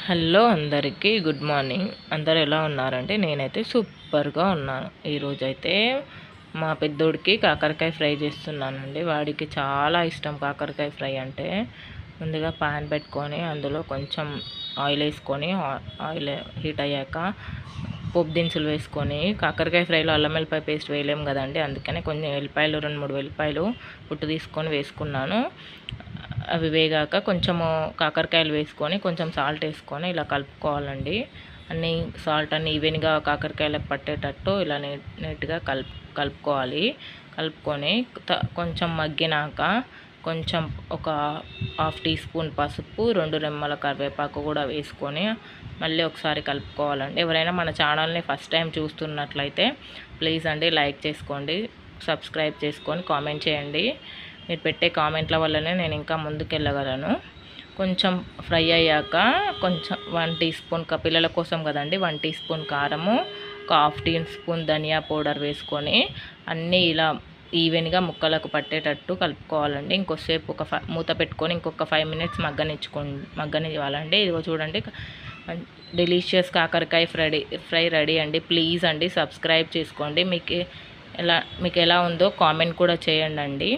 Hello అందరికీ good morning. అందరు ఎలా ఉన్నారంటే నేనైతే సూపర్గా ఉన్నాను. ఈరోజైతే మా పెద్దోడికి కాకరకాయ ఫ్రై చేస్తున్నానండి. వాడికి చాలా ఇష్టం కాకరకాయ ఫ్రై అంటే. ముందుగా పాన్ పెట్టుకొని అందులో కొంచెం ఆయిల్ వేసుకొని ఆయిల్ హీట్ అయ్యాక పోపు దినుసులు వేసుకొని, కాకరకాయ ఫ్రైలో అల్లం వెల్లిపాయ పేస్ట్ వేయలేము కదండి, అందుకని కొంచెం వెల్లిపాయలు 2-3 వెల్లిపాయలు పుట్టు తీసుకొని వేసుకున్నాను. అవి వేగాక కొంచెము కాకరకాయలు వేసుకొని కొంచెం సాల్ట్ వేసుకొని ఇలా కలుపుకోవాలండి. అన్నీ సాల్ట్ అన్నీ ఈవెన్గా కాకరకాయలకు పట్టేటట్టు ఇలా నీట్గా కలుపుకోవాలి. కలుపుకొని కొంచెం మగ్గినాక కొంచెం ఒక 1/2 టీ స్పూన్ పసుపు, 2 రెమ్మల కరివేపాకు కూడా వేసుకొని మళ్ళీ ఒకసారి కలుపుకోవాలండి. ఎవరైనా మన ఛానల్ని ఫస్ట్ టైం చూస్తున్నట్లయితే ప్లీజ్ అండి లైక్ చేసుకోండి, సబ్స్క్రైబ్ చేసుకొని కామెంట్ చేయండి. మీరు పెట్టే కామెంట్ల వల్లనే నేను ఇంకా ముందుకెళ్ళగలను. కొంచెం ఫ్రై అయ్యాక కొంచెం 1 టీ స్పూన్ పిల్లల కోసం కదండి, 1 టీ స్పూన్ కారము, ఒక 1/2 టీ స్పూన్ ధనియా పౌడర్ వేసుకొని అన్నీ ఇలా ఈవెన్గా ముక్కలకు పట్టేటట్టు కలుపుకోవాలండి. ఇంకోసేపు మూత పెట్టుకొని ఇంకొక 5 మినిట్స్ మగ్గనివ్వాలండి. ఇదిగో చూడండి, డెలీషియస్ కాకరకాయ ఫ్రై రెడీ అండి. ప్లీజ్ అండి సబ్స్క్రైబ్ చేసుకోండి. మీకు ఎలా ఉందో కామెంట్ కూడా చేయండి.